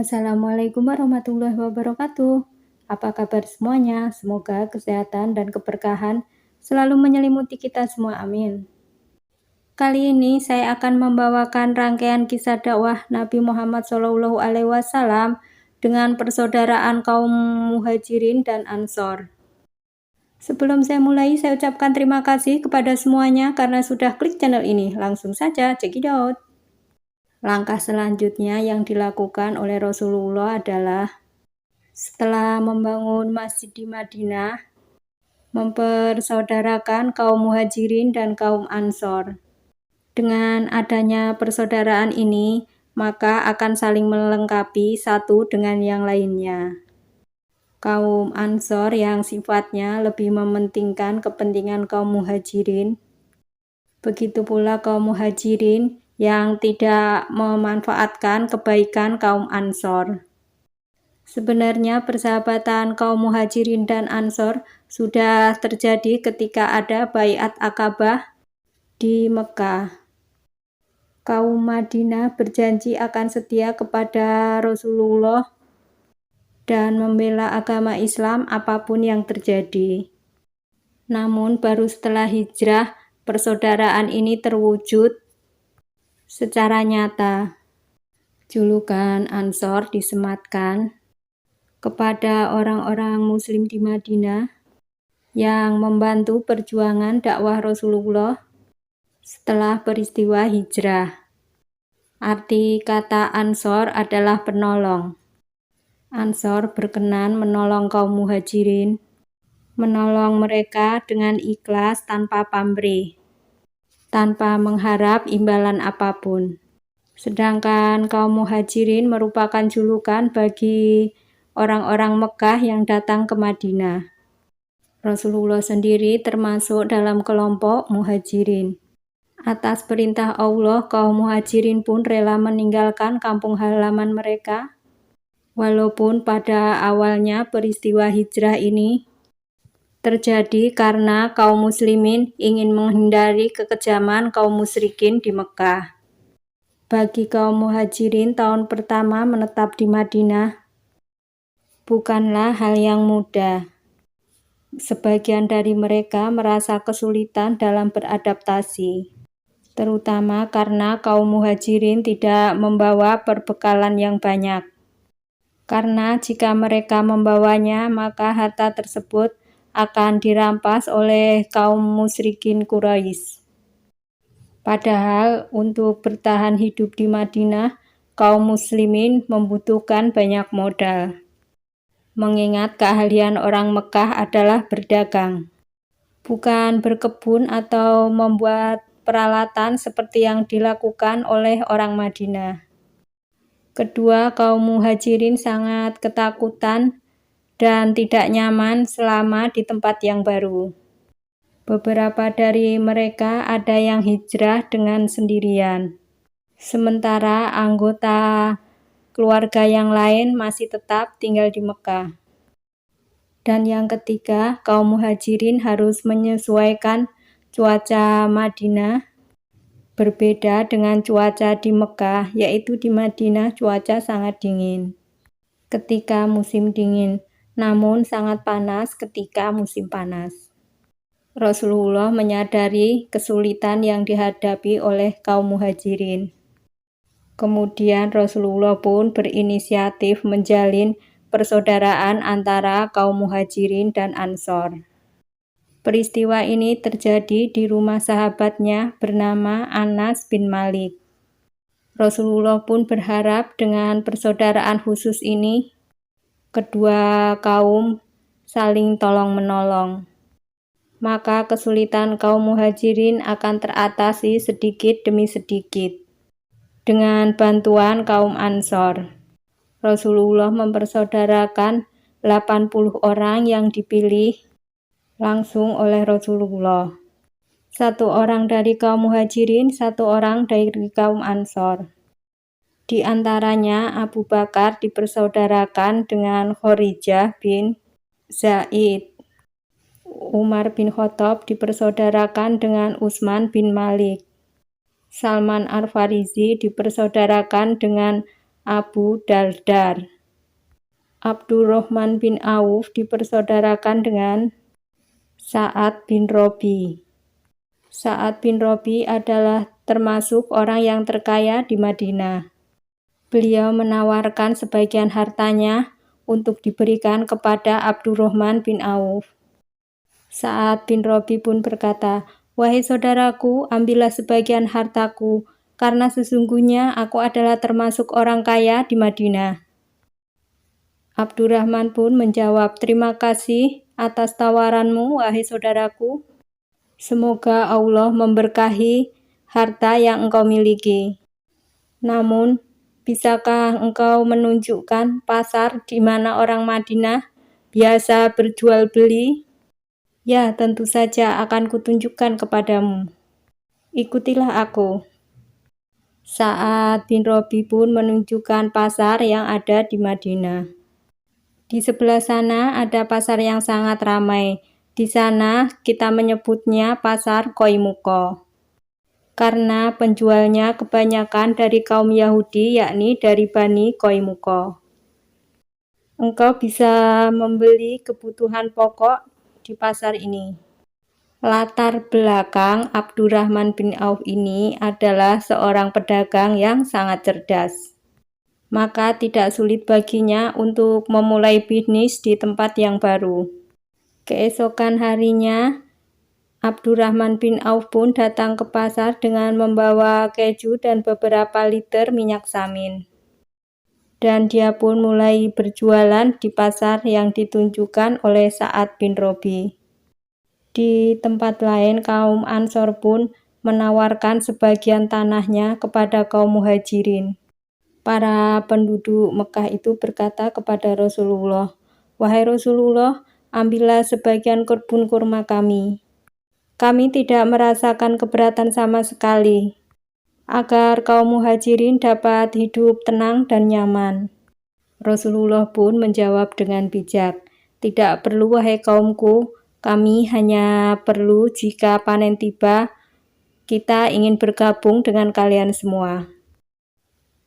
Assalamualaikum warahmatullahi wabarakatuh. Apa kabar semuanya? Semoga kesehatan dan keberkahan selalu menyelimuti kita semua. Amin. Kali ini saya akan membawakan rangkaian kisah dakwah Nabi Muhammad SAW dengan persaudaraan kaum Muhajirin dan Ansor. Sebelum saya mulai, saya ucapkan terima kasih kepada semuanya karena sudah klik channel ini. Langsung saja, cekidot. Langkah selanjutnya yang dilakukan oleh Rasulullah adalah setelah membangun masjid di Madinah, mempersaudarakan kaum Muhajirin dan kaum Ansor. Dengan adanya persaudaraan ini, maka akan saling melengkapi satu dengan yang lainnya. Kaum Ansor yang sifatnya lebih mementingkan kepentingan kaum Muhajirin, begitu pula kaum Muhajirin yang tidak memanfaatkan kebaikan kaum Ansor. Sebenarnya persahabatan kaum Muhajirin dan Ansor sudah terjadi ketika ada Baiat Aqabah di Mekah. Kaum Madinah berjanji akan setia kepada Rasulullah dan membela agama Islam apapun yang terjadi. Namun baru setelah hijrah, persaudaraan ini terwujud secara nyata. Julukan Ansor disematkan kepada orang-orang Muslim di Madinah yang membantu perjuangan dakwah Rasulullah setelah peristiwa hijrah. Arti kata Ansor adalah penolong. Ansor berkenan menolong kaum Muhajirin, menolong mereka dengan ikhlas tanpa pamrih, tanpa mengharap imbalan apapun. Sedangkan kaum Muhajirin merupakan julukan bagi orang-orang Mekah yang datang ke Madinah. Rasulullah sendiri termasuk dalam kelompok Muhajirin. Atas perintah Allah, kaum Muhajirin pun rela meninggalkan kampung halaman mereka. Walaupun pada awalnya peristiwa hijrah ini terjadi karena kaum muslimin ingin menghindari kekejaman kaum musyrikin di Mekah. Bagi kaum Muhajirin, tahun pertama menetap di Madinah bukanlah hal yang mudah. Sebagian dari mereka merasa kesulitan dalam beradaptasi, terutama karena kaum Muhajirin tidak membawa perbekalan yang banyak. Karena jika mereka membawanya, maka harta tersebut akan dirampas oleh kaum musyrikin Quraisy. Padahal untuk bertahan hidup di Madinah, kaum muslimin membutuhkan banyak modal. Mengingat keahlian orang Mekah adalah berdagang, bukan berkebun atau membuat peralatan seperti yang dilakukan oleh orang Madinah. Kedua, kaum Muhajirin sangat ketakutan dan tidak nyaman selama di tempat yang baru. Beberapa dari mereka ada yang hijrah dengan sendirian, sementara anggota keluarga yang lain masih tetap tinggal di Mekah. Dan yang ketiga, kaum Muhajirin harus menyesuaikan cuaca Madinah berbeda dengan cuaca di Mekah, yaitu di Madinah cuaca sangat dingin ketika musim dingin, namun sangat panas ketika musim panas. Rasulullah menyadari kesulitan yang dihadapi oleh kaum Muhajirin. Kemudian Rasulullah pun berinisiatif menjalin persaudaraan antara kaum Muhajirin dan Ansor. Peristiwa ini terjadi di rumah sahabatnya bernama Anas bin Malik. Rasulullah pun berharap dengan persaudaraan khusus ini, kedua kaum saling tolong-menolong. Maka kesulitan kaum Muhajirin akan teratasi sedikit demi sedikit dengan bantuan kaum Ansor. Rasulullah mempersaudarakan 80 orang yang dipilih langsung oleh Rasulullah. 1 orang dari kaum Muhajirin, 1 orang dari kaum Ansor. Di antaranya Abu Bakar dipersaudarakan dengan Khorijah bin Zaid. Umar bin Khattab dipersaudarakan dengan Utsman bin Malik. Salman Al-Farisi dipersaudarakan dengan Abu Daldar. Abdurrahman bin Auf dipersaudarakan dengan Sa'ad bin Robi. Sa'ad bin Robi adalah termasuk orang yang terkaya di Madinah. Beliau menawarkan sebagian hartanya untuk diberikan kepada Abdurrahman bin Auf. Sa'ad bin Robi pun berkata, "Wahai saudaraku, ambillah sebagian hartaku, karena sesungguhnya aku adalah termasuk orang kaya di Madinah." Abdurrahman pun menjawab, "Terima kasih atas tawaranmu, wahai saudaraku. Semoga Allah memberkahi harta yang engkau miliki. Namun, bisakah engkau menunjukkan pasar di mana orang Madinah biasa berjual beli?" "Ya, tentu saja akan kutunjukkan kepadamu. Ikutilah aku." Sa'ad bin Robi pun menunjukkan pasar yang ada di Madinah. Di sebelah sana ada pasar yang sangat ramai. Di sana kita menyebutnya pasar Qoimuqo, karena penjualnya kebanyakan dari kaum Yahudi, yakni dari Bani Qoimuqo. Engkau bisa membeli kebutuhan pokok di pasar ini. Latar belakang Abdurrahman bin Auf ini adalah seorang pedagang yang sangat cerdas. Maka tidak sulit baginya untuk memulai bisnis di tempat yang baru. Keesokan harinya, Abdurrahman bin Auf pun datang ke pasar dengan membawa keju dan beberapa liter minyak samin. Dan dia pun mulai berjualan di pasar yang ditunjukkan oleh Sa'ad bin Robi. Di tempat lain, kaum Ansor pun menawarkan sebagian tanahnya kepada kaum Muhajirin. Para penduduk Mekah itu berkata kepada Rasulullah, "Wahai Rasulullah, ambillah sebagian kebun kurma kami. Kami tidak merasakan keberatan sama sekali, agar kaum Muhajirin dapat hidup tenang dan nyaman." Rasulullah pun menjawab dengan bijak, "Tidak perlu, wahai kaumku, kami hanya perlu jika panen tiba, kita ingin bergabung dengan kalian semua."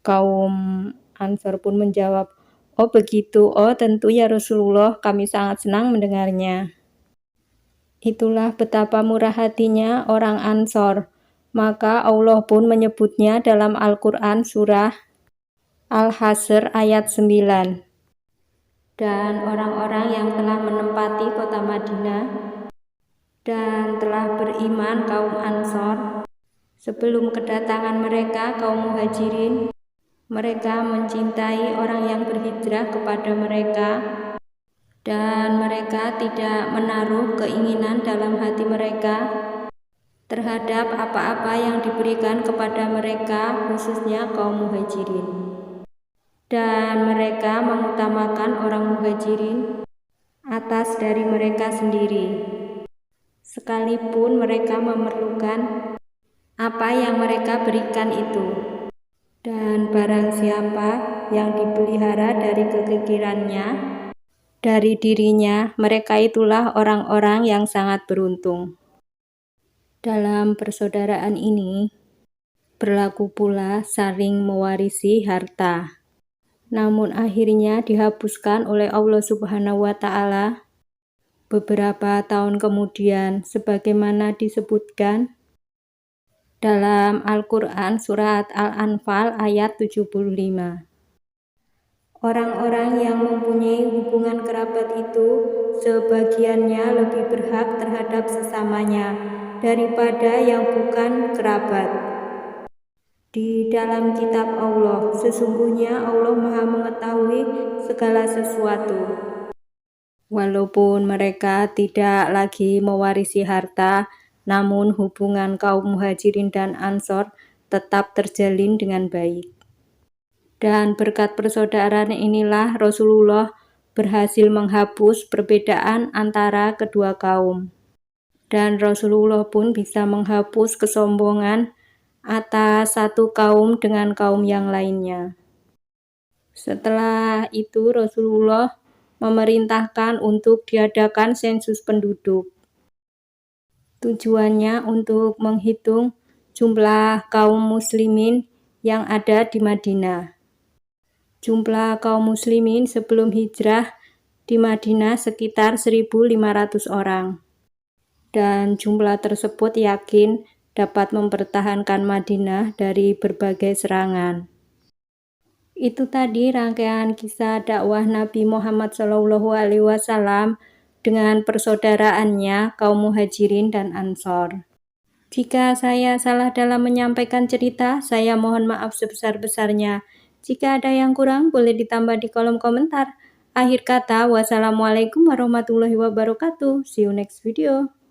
Kaum Ansor pun menjawab, "Oh begitu, oh tentu ya Rasulullah, kami sangat senang mendengarnya." Itulah betapa murah hatinya orang Ansor. Maka Allah pun menyebutnya dalam Al-Quran surah Al-Hasr ayat 9. Dan orang-orang yang telah menempati kota Madinah dan telah beriman kaum Ansor, sebelum kedatangan mereka kaum Muhajirin, mereka mencintai orang yang berhijrah kepada mereka, dan mereka tidak menaruh keinginan dalam hati mereka terhadap apa-apa yang diberikan kepada mereka, khususnya kaum Muhajirin. Dan mereka mengutamakan orang Muhajirin atas dari mereka sendiri, sekalipun mereka memerlukan apa yang mereka berikan itu. Dan barang siapa yang dipelihara dari kekikirannya, dari dirinya, mereka itulah orang-orang yang sangat beruntung. Dalam persaudaraan ini, berlaku pula saling mewarisi harta. Namun akhirnya dihapuskan oleh Allah Subhanahu wa Ta'ala beberapa tahun kemudian, sebagaimana disebutkan dalam Al-Quran surat Al-Anfal ayat 75. Orang-orang yang mempunyai hubungan kerabat itu sebagiannya lebih berhak terhadap sesamanya daripada yang bukan kerabat. Di dalam kitab Allah, sesungguhnya Allah Maha mengetahui segala sesuatu. Walaupun mereka tidak lagi mewarisi harta, namun hubungan kaum Muhajirin dan Ansor tetap terjalin dengan baik. Dan berkat persaudaraan inilah Rasulullah berhasil menghapus perbedaan antara kedua kaum. Dan Rasulullah pun bisa menghapus kesombongan atas satu kaum dengan kaum yang lainnya. Setelah itu Rasulullah memerintahkan untuk diadakan sensus penduduk. Tujuannya untuk menghitung jumlah kaum muslimin yang ada di Madinah. Jumlah kaum muslimin sebelum hijrah di Madinah sekitar 1.500 orang. Dan jumlah tersebut yakin dapat mempertahankan Madinah dari berbagai serangan. Itu tadi rangkaian kisah dakwah Nabi Muhammad SAW dengan persaudaraannya kaum Muhajirin dan Ansor. Jika saya salah dalam menyampaikan cerita, saya mohon maaf sebesar-besarnya. Jika ada yang kurang, boleh ditambah di kolom komentar. Akhir kata, wassalamualaikum warahmatullahi wabarakatuh. See you next video.